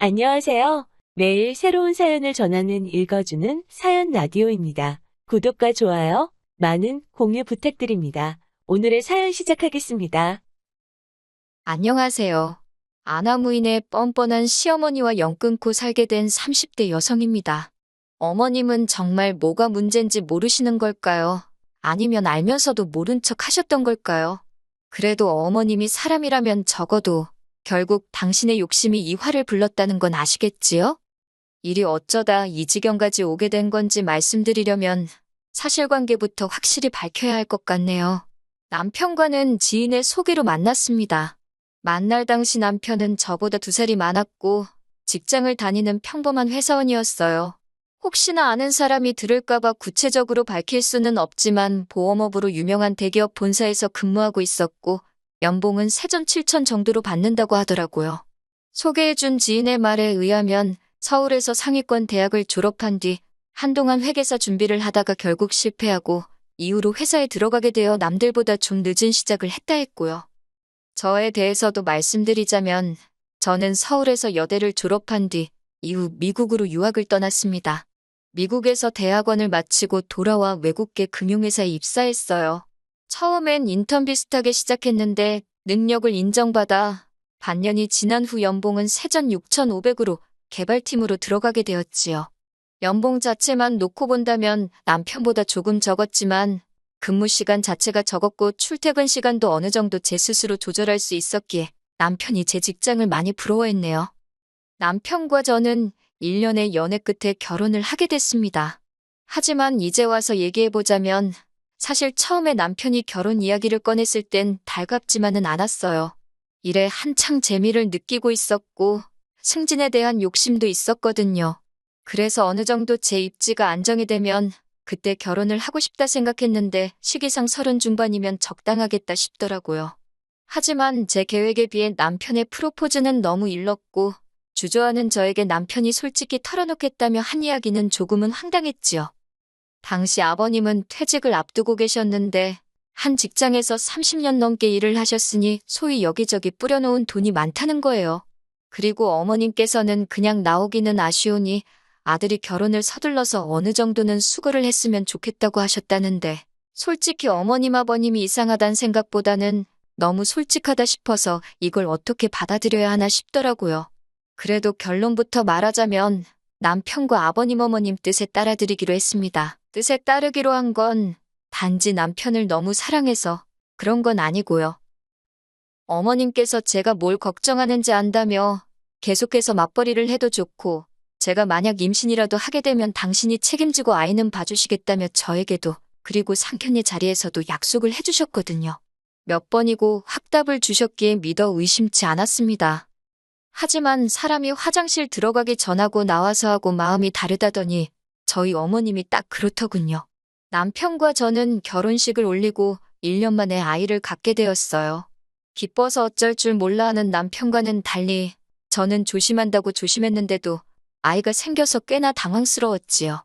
안녕하세요. 매일 새로운 사연을 전하는 읽어주는 사연 라디오입니다. 구독과 좋아요, 많은 공유 부탁드립니다. 오늘의 사연 시작하겠습니다. 안녕하세요. 아나무인의 뻔뻔한 시어머니와 연 끊고 살게 된 30대 여성입니다. 어머님은 정말 뭐가 문제인지 모르시는 걸까요? 아니면 알면서도 모른 척 하셨던 걸까요? 그래도 어머님이 사람이라면 적어도 결국 당신의 욕심이 이 화를 불렀다는 건 아시겠지요? 일이 어쩌다 이 지경까지 오게 된 건지 말씀드리려면 사실관계부터 확실히 밝혀야 할 것 같네요. 남편과는 지인의 소개로 만났습니다. 만날 당시 남편은 저보다 2살이 많았고 직장을 다니는 평범한 회사원이었어요. 혹시나 아는 사람이 들을까봐 구체적으로 밝힐 수는 없지만 보험업으로 유명한 대기업 본사에서 근무하고 있었고 연봉은 세전 7천 정도로 받는다고 하더라고요. 소개해준 지인의 말에 의하면 서울에서 상위권 대학을 졸업한 뒤 한동안 회계사 준비를 하다가 결국 실패하고 이후로 회사에 들어가게 되어 남들보다 좀 늦은 시작을 했다 했고요. 저에 대해서도 말씀드리자면 저는 서울에서 여대를 졸업한 뒤 이후 미국으로 유학을 떠났습니다. 미국에서 대학원을 마치고 돌아와 외국계 금융회사에 입사했어요. 처음엔 인턴 비슷하게 시작했는데 능력을 인정받아 반년이 지난 후 연봉은 세전 6,500으로 개발팀으로 들어가게 되었지요. 연봉 자체만 놓고 본다면 남편보다 조금 적었지만 근무 시간 자체가 적었고 출퇴근 시간도 어느 정도 제 스스로 조절할 수 있었기에 남편이 제 직장을 많이 부러워했네요. 남편과 저는 1년의 연애 끝에 결혼을 하게 됐습니다. 하지만 이제 와서 얘기해보자면 사실 처음에 남편이 결혼 이야기를 꺼냈을 땐 달갑지만은 않았어요. 일에 한창 재미를 느끼고 있었고 승진에 대한 욕심도 있었거든요. 그래서 어느 정도 제 입지가 안정이 되면 그때 결혼을 하고 싶다 생각했는데 시기상 30 중반이면 적당하겠다 싶더라고요. 하지만 제 계획에 비해 남편의 프로포즈는 너무 일렀고 주저하는 저에게 남편이 솔직히 털어놓겠다며 한 이야기는 조금은 황당했지요. 당시 아버님은 퇴직을 앞두고 계셨는데 한 직장에서 30년 넘게 일을 하셨으니 소위 여기저기 뿌려놓은 돈이 많다는 거예요. 그리고 어머님께서는 그냥 나오기는 아쉬우니 아들이 결혼을 서둘러서 어느 정도는 수고를 했으면 좋겠다고 하셨다는데 솔직히 어머님 아버님이 이상하단 생각보다는 너무 솔직하다 싶어서 이걸 어떻게 받아들여야 하나 싶더라고요. 그래도 결론부터 말하자면 남편과 아버님 어머님 뜻에 따라드리기로 했습니다. 뜻에 따르기로 한 건 단지 남편을 너무 사랑해서 그런 건 아니고요. 어머님께서 제가 뭘 걱정하는지 안다며 계속해서 맞벌이를 해도 좋고 제가 만약 임신이라도 하게 되면 당신이 책임지고 아이는 봐주시겠다며 저에게도 그리고 상견례 자리에서도 약속을 해주셨거든요. 몇 번이고 확답을 주셨기에 믿어 의심치 않았습니다. 하지만 사람이 화장실 들어가기 전하고 나와서 하고 마음이 다르다더니 저희 어머님이 딱 그렇더군요. 남편과 저는 결혼식을 올리고 1년 만에 아이를 갖게 되었어요. 기뻐서 어쩔 줄 몰라 하는 남편과는 달리 저는 조심한다고 조심했는데도 아이가 생겨서 꽤나 당황스러웠지요.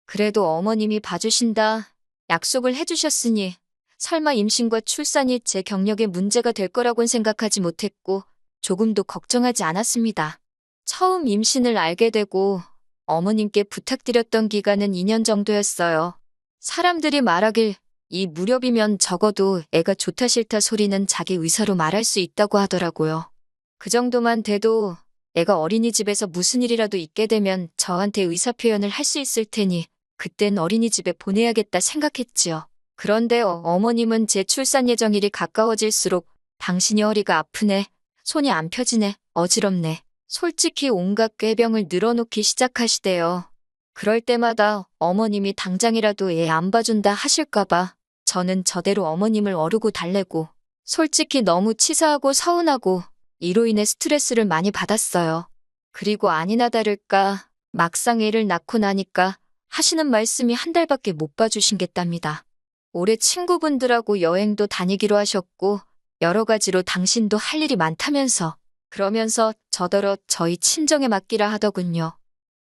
그래도 어머님이 봐주신다 약속을 해주셨으니 설마 임신과 출산이 제 경력에 문제가 될 거라고는 생각하지 못했고 조금도 걱정하지 않았습니다. 처음 임신을 알게 되고 어머님께 부탁드렸던 기간은 2년 정도였어요. 사람들이 말하길 이 무렵이면 적어도 애가 좋다 싫다 소리는 자기 의사로 말할 수 있다고 하더라고요. 그 정도만 돼도 애가 어린이집에서 무슨 일이라도 있게 되면 저한테 의사표현을 할 수 있을 테니 그땐 어린이집에 보내야겠다 생각했지요. 그런데 어머님은 제 출산 예정일이 가까워질수록 당신이 허리가 아프네, 손이 안 펴지네, 어지럽네. 솔직히 온갖 꾀병을 늘어놓기 시작하시대요. 그럴 때마다 어머님이 당장이라도 애 안 봐준다 하실까봐 저는 저대로 어머님을 어르고 달래고 솔직히 너무 치사하고 서운하고 이로 인해 스트레스를 많이 받았어요. 그리고 아니나 다를까 막상 애를 낳고 나니까 하시는 말씀이 한 달밖에 못 봐주신겠답니다. 올해 친구분들하고 여행도 다니기로 하셨고 여러 가지로 당신도 할 일이 많다면서 그러면서 저더러 저희 친정에 맡기라 하더군요.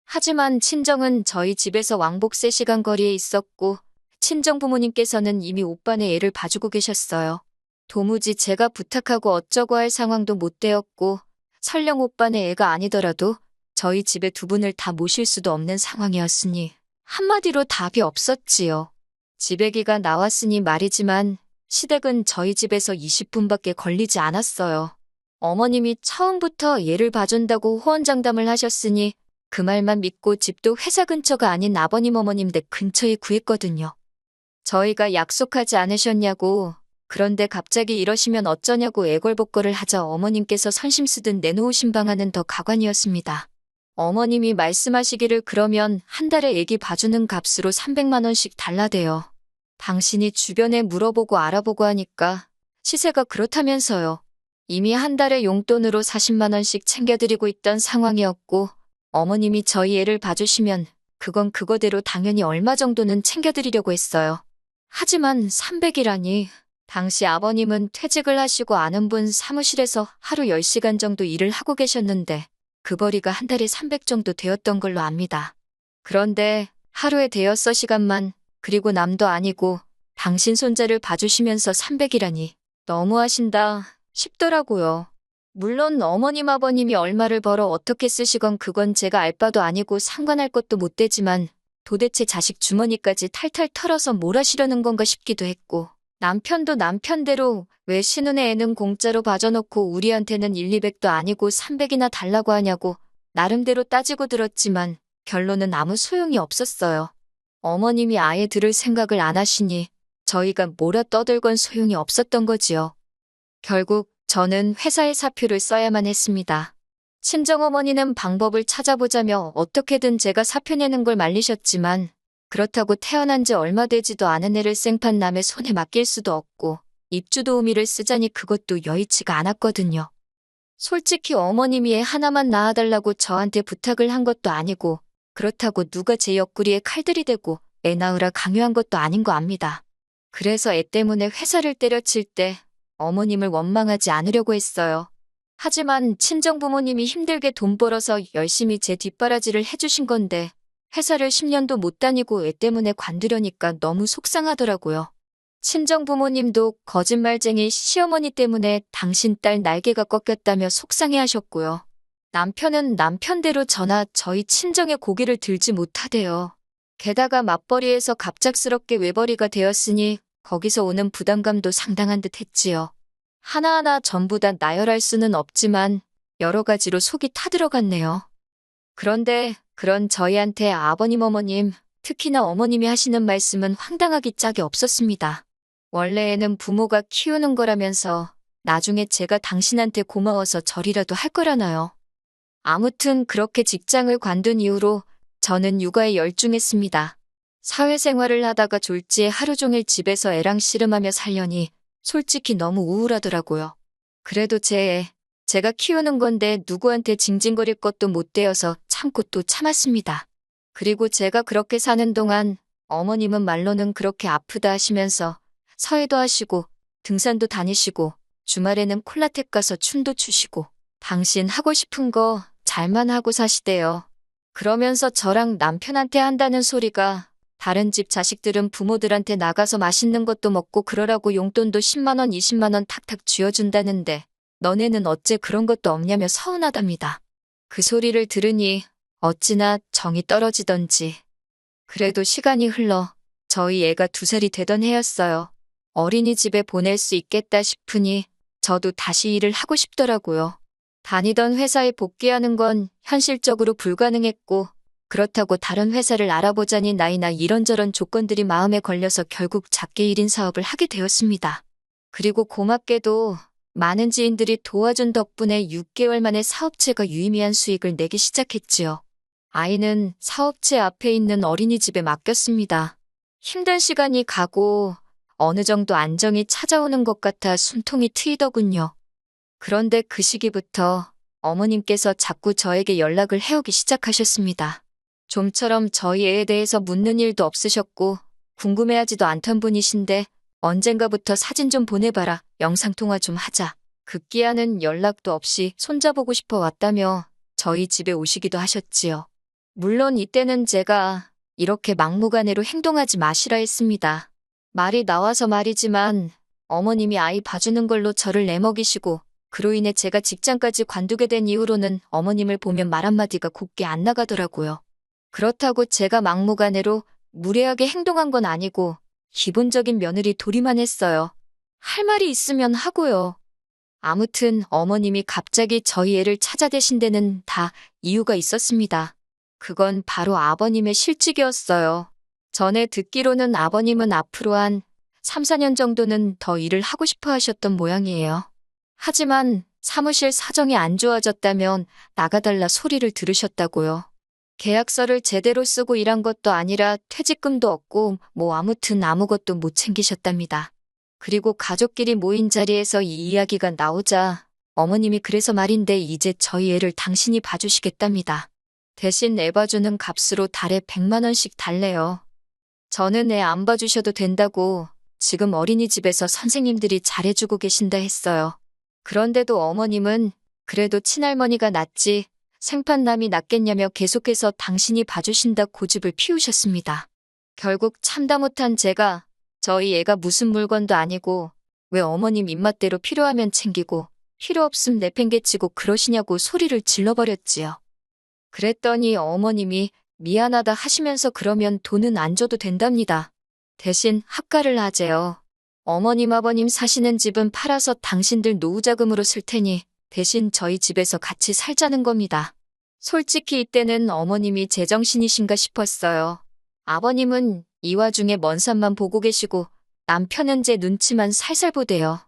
하지만 친정은 저희 집에서 왕복 3시간 거리에 있었고 친정 부모님께서는 이미 오빠네 애를 봐주고 계셨어요. 도무지 제가 부탁하고 어쩌고 할 상황도 못 되었고 설령 오빠네 애가 아니더라도 저희 집에 두 분을 다 모실 수도 없는 상황이었으니 한마디로 답이 없었지요. 지배기가 나왔으니 말이지만 시댁은 저희 집에서 20분밖에 걸리지 않았어요. 어머님이 처음부터 얘를 봐준다고 호언장담을 하셨으니 그 말만 믿고 집도 회사 근처가 아닌 아버님 어머님 댁 근처에 구했거든요. 저희가 약속하지 않으셨냐고, 그런데 갑자기 이러시면 어쩌냐고 애걸복걸을 하자 어머님께서 선심 쓰듯 내놓으신 방안은 더 가관이었습니다. 어머님이 말씀하시기를 그러면 한 달에 애기 봐주는 값으로 300만 원씩 달라대요. 당신이 주변에 물어보고 알아보고 하니까 시세가 그렇다면서요. 이미 한 달에 용돈으로 40만 원씩 챙겨드리고 있던 상황이었고 어머님이 저희 애를 봐주시면 그건 그거대로 당연히 얼마 정도는 챙겨드리려고 했어요. 하지만 300이라니 당시 아버님은 퇴직을 하시고 아는 분 사무실에서 하루 10시간 정도 일을 하고 계셨는데 그 벌이가 한 달에 300 정도 되었던 걸로 압니다. 그런데 하루에 대여섯 시간만 그리고 남도 아니고 당신 손자를 봐주시면서 300이라니 너무하신다 싶더라고요. 물론 어머님 아버님이 얼마를 벌어 어떻게 쓰시건 그건 제가 알 바도 아니고 상관할 것도 못 되지만 도대체 자식 주머니까지 탈탈 털어서 뭘 하시려는 건가 싶기도 했고 남편도 남편대로 왜 신혼의 애는 공짜로 봐줘놓고 우리한테는 1, 200도 아니고 300이나 달라고 하냐고 나름대로 따지고 들었지만 결론은 아무 소용이 없었어요. 어머님이 아예 들을 생각을 안 하시니 저희가 뭐라 떠들건 소용이 없었던 거지요. 결국 저는 회사에 사표를 써야만 했습니다. 친정어머니는 방법을 찾아보자며 어떻게든 제가 사표 내는 걸 말리셨지만 그렇다고 태어난 지 얼마 되지도 않은 애를 생판 남의 손에 맡길 수도 없고 입주도우미를 쓰자니 그것도 여의치가 않았거든요. 솔직히 어머님이 애 하나만 낳아달라고 저한테 부탁을 한 것도 아니고 그렇다고 누가 제 옆구리에 칼들이 대고 애 낳으라 강요한 것도 아닌 거 압니다. 그래서 애 때문에 회사를 때려칠 때 어머님을 원망하지 않으려고 했어요. 하지만 친정부모님이 힘들게 돈 벌어서 열심히 제 뒷바라지를 해주신 건데 회사를 10년도 못 다니고 애 때문에 관두려니까 너무 속상하더라고요. 친정부모님도 거짓말쟁이 시어머니 때문에 당신 딸 날개가 꺾였다며 속상해하셨고요. 남편은 남편대로 저나 저희 친정의 고기를 들지 못하대요. 게다가 맞벌이에서 갑작스럽게 외벌이가 되었으니 거기서 오는 부담감도 상당한 듯 했지요. 하나하나 전부 다 나열할 수는 없지만 여러 가지로 속이 타들어갔네요. 그런데 그런 저희한테 아버님 어머님, 특히나 어머님이 하시는 말씀은 황당하기 짝이 없었습니다. 원래는 부모가 키우는 거라면서 나중에 제가 당신한테 고마워서 절이라도 할 거라나요. 아무튼 그렇게 직장을 관둔 이후로 저는 육아에 열중했습니다. 사회생활을 하다가 졸지에 하루 종일 집에서 애랑 씨름하며 살려니 솔직히 너무 우울하더라고요. 그래도 제가 키우는 건데 누구한테 징징거릴 것도 못 되어서 참고 또 참았습니다. 그리고 제가 그렇게 사는 동안 어머님은 말로는 그렇게 아프다 하시면서 서해도 하시고 등산도 다니시고 주말에는 콜라텍 가서 춤도 추시고 당신 하고 싶은 거 잘만 하고 사시대요. 그러면서 저랑 남편한테 한다는 소리가 다른 집 자식들은 부모들한테 나가서 맛있는 것도 먹고 그러라고 용돈도 10만 원, 20만 원 탁탁 쥐어준다는데 너네는 어째 그런 것도 없냐며 서운하답니다. 그 소리를 들으니 어찌나 정이 떨어지던지. 그래도 시간이 흘러 저희 애가 2살이 되던 해였어요. 어린이집에 보낼 수 있겠다 싶으니 저도 다시 일을 하고 싶더라고요. 다니던 회사에 복귀하는 건 현실적으로 불가능했고 그렇다고 다른 회사를 알아보자니 나이나 이런저런 조건들이 마음에 걸려서 결국 작게 1인 사업을 하게 되었습니다. 그리고 고맙게도 많은 지인들이 도와준 덕분에 6개월 만에 사업체가 유의미한 수익을 내기 시작했지요. 아이는 사업체 앞에 있는 어린이집에 맡겼습니다. 힘든 시간이 가고 어느 정도 안정이 찾아오는 것 같아 숨통이 트이더군요. 그런데 그 시기부터 어머님께서 자꾸 저에게 연락을 해오기 시작하셨습니다. 좀처럼 저희 애에 대해서 묻는 일도 없으셨고 궁금해하지도 않던 분이신데 언젠가부터 사진 좀 보내봐라, 영상통화 좀 하자. 급기야는 연락도 없이 손자보고 싶어 왔다며 저희 집에 오시기도 하셨지요. 물론 이때는 제가 이렇게 막무가내로 행동하지 마시라 했습니다. 말이 나와서 말이지만 어머님이 아이 봐주는 걸로 저를 내먹이시고 그로 인해 제가 직장까지 관두게 된 이후로는 어머님을 보면 말 한마디가 곱게 안 나가더라고요. 그렇다고 제가 막무가내로 무례하게 행동한 건 아니고 기본적인 며느리 도리만 했어요. 할 말이 있으면 하고요. 아무튼 어머님이 갑자기 저희 애를 찾아대신 데는 다 이유가 있었습니다. 그건 바로 아버님의 실직이었어요. 전에 듣기로는 아버님은 앞으로 한 3, 4년 정도는 더 일을 하고 싶어 하셨던 모양이에요. 하지만 사무실 사정이 안 좋아졌다면 나가달라 소리를 들으셨다고요. 계약서를 제대로 쓰고 일한 것도 아니라 퇴직금도 없고 뭐 아무튼 아무것도 못 챙기셨답니다. 그리고 가족끼리 모인 자리에서 이 이야기가 나오자 어머님이 그래서 말인데 이제 저희 애를 당신이 봐주시겠답니다. 대신 애 봐주는 값으로 달에 100만 원씩 달래요. 저는 애 안 봐주셔도 된다고 지금 어린이집에서 선생님들이 잘해주고 계신다 했어요. 그런데도 어머님은 그래도 친할머니가 낫지 생판남이 낫겠냐며 계속해서 당신이 봐주신다 고집을 피우셨습니다. 결국 참다 못한 제가 저희 애가 무슨 물건도 아니고 왜 어머님 입맛대로 필요하면 챙기고 필요 없음 내팽개치고 그러시냐고 소리를 질러버렸지요. 그랬더니 어머님이 미안하다 하시면서 그러면 돈은 안 줘도 된답니다. 대신 합가를 하재요. 어머님 아버님 사시는 집은 팔아서 당신들 노후자금으로 쓸 테니 대신 저희 집에서 같이 살자는 겁니다. 솔직히 이때는 어머님이 제정신이신가 싶었어요. 아버님은 이 와중에 먼 산만 보고 계시고 남편은 제 눈치만 살살 보대요.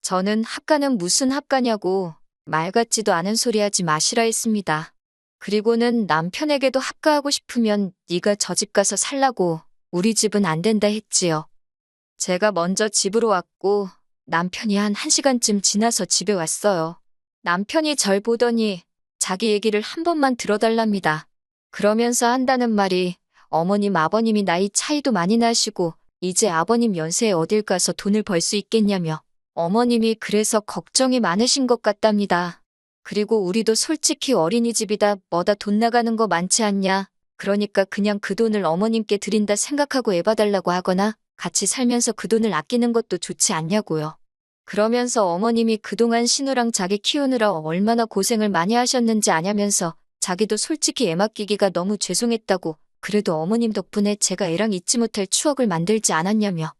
저는 합가는 무슨 합가냐고 말 같지도 않은 소리 하지 마시라 했습니다. 그리고는 남편에게도 합가하고 싶으면 네가 저 집 가서 살라고 우리 집은 안 된다 했지요. 제가 먼저 집으로 왔고 남편이 한 1시간쯤 지나서 집에 왔어요. 남편이 절 보더니 자기 얘기를 한 번만 들어달랍니다. 그러면서 한다는 말이 어머님 아버님이 나이 차이도 많이 나시고 이제 아버님 연세에 어딜 가서 돈을 벌 수 있겠냐며 어머님이 그래서 걱정이 많으신 것 같답니다. 그리고 우리도 솔직히 어린이집이다 뭐다 돈 나가는 거 많지 않냐. 그러니까 그냥 그 돈을 어머님께 드린다 생각하고 애 봐달라고 하거나 같이 살면서 그 돈을 아끼는 것도 좋지 않냐고요. 그러면서 어머님이 그동안 신우랑 자기 키우느라 얼마나 고생을 많이 하셨는지 아냐면서 자기도 솔직히 애 맡기기가 너무 죄송했다고 그래도 어머님 덕분에 제가 애랑 잊지 못할 추억을 만들지 않았냐며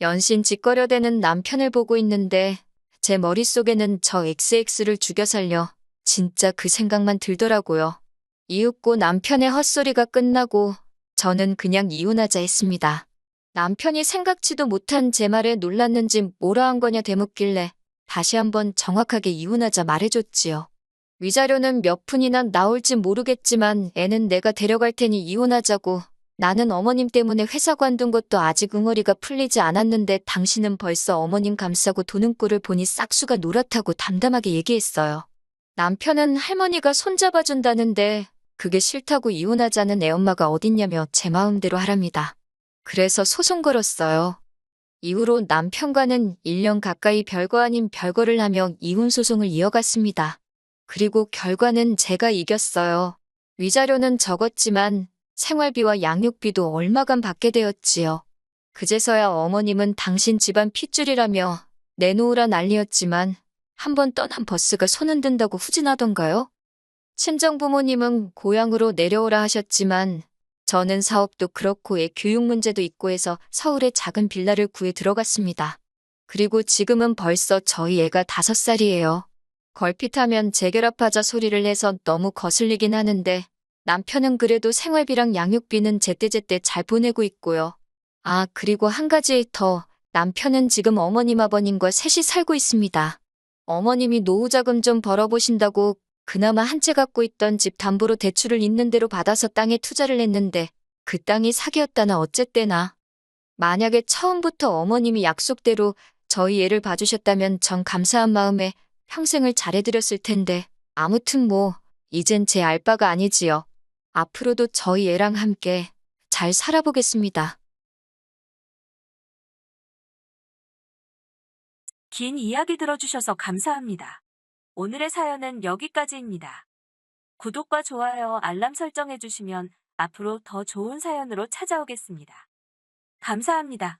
연신 짓거려대는 남편을 보고 있는데 제 머릿속에는 저 XX를 죽여 살려 진짜 그 생각만 들더라고요. 이윽고 남편의 헛소리가 끝나고 저는 그냥 이혼하자 했습니다. 남편이 생각지도 못한 제 말에 놀랐는지 뭐라 한 거냐 되묻길래 다시 한번 정확하게 이혼하자 말해줬지요. 위자료는 몇 푼이나 나올지 모르겠지만 애는 내가 데려갈 테니 이혼하자고. 나는 어머님 때문에 회사 관둔 것도 아직 응어리가 풀리지 않았는데 당신은 벌써 어머님 감싸고 도는 꼴을 보니 싹수가 노랗다고 담담하게 얘기했어요. 남편은 할머니가 손잡아준다는데 그게 싫다고 이혼하자는 애엄마가 어딨냐며 제 마음대로 하랍니다. 그래서 소송 걸었어요. 이후로 남편과는 1년 가까이 별거 아닌 별거를 하며 이혼 소송을 이어갔습니다. 그리고 결과는 제가 이겼어요. 위자료는 적었지만 생활비와 양육비도 얼마간 받게 되었지요. 그제서야 어머님은 당신 집안 핏줄이라며 내놓으라 난리였지만 한 번 떠난 버스가 손 흔든다고 후진하던가요? 친정부모님은 고향으로 내려오라 하셨지만 저는 사업도 그렇고 애 교육 문제도 있고 해서 서울에 작은 빌라를 구해 들어갔습니다. 그리고 지금은 벌써 저희 애가 5살이에요. 걸핏하면 재결합하자 소리를 해서 너무 거슬리긴 하는데 남편은 그래도 생활비랑 양육비는 제때제때 잘 보내고 있고요. 아, 그리고 한 가지 더. 남편은 지금 어머님 아버님과 셋이 살고 있습니다. 어머님이 노후자금 좀 벌어보신다고 그나마 한 채 갖고 있던 집 담보로 대출을 있는 대로 받아서 땅에 투자를 했는데 그 땅이 사기였다나 어쨌대나. 만약에 처음부터 어머님이 약속대로 저희 애를 봐주셨다면 전 감사한 마음에 평생을 잘해드렸을 텐데 아무튼 뭐 이젠 제 알바가 아니지요. 앞으로도 저희 애랑 함께 잘 살아보겠습니다. 긴 이야기 들어주셔서 감사합니다. 오늘의 사연은 여기까지입니다. 구독과 좋아요, 알람 설정해주시면 앞으로 더 좋은 사연으로 찾아오겠습니다. 감사합니다.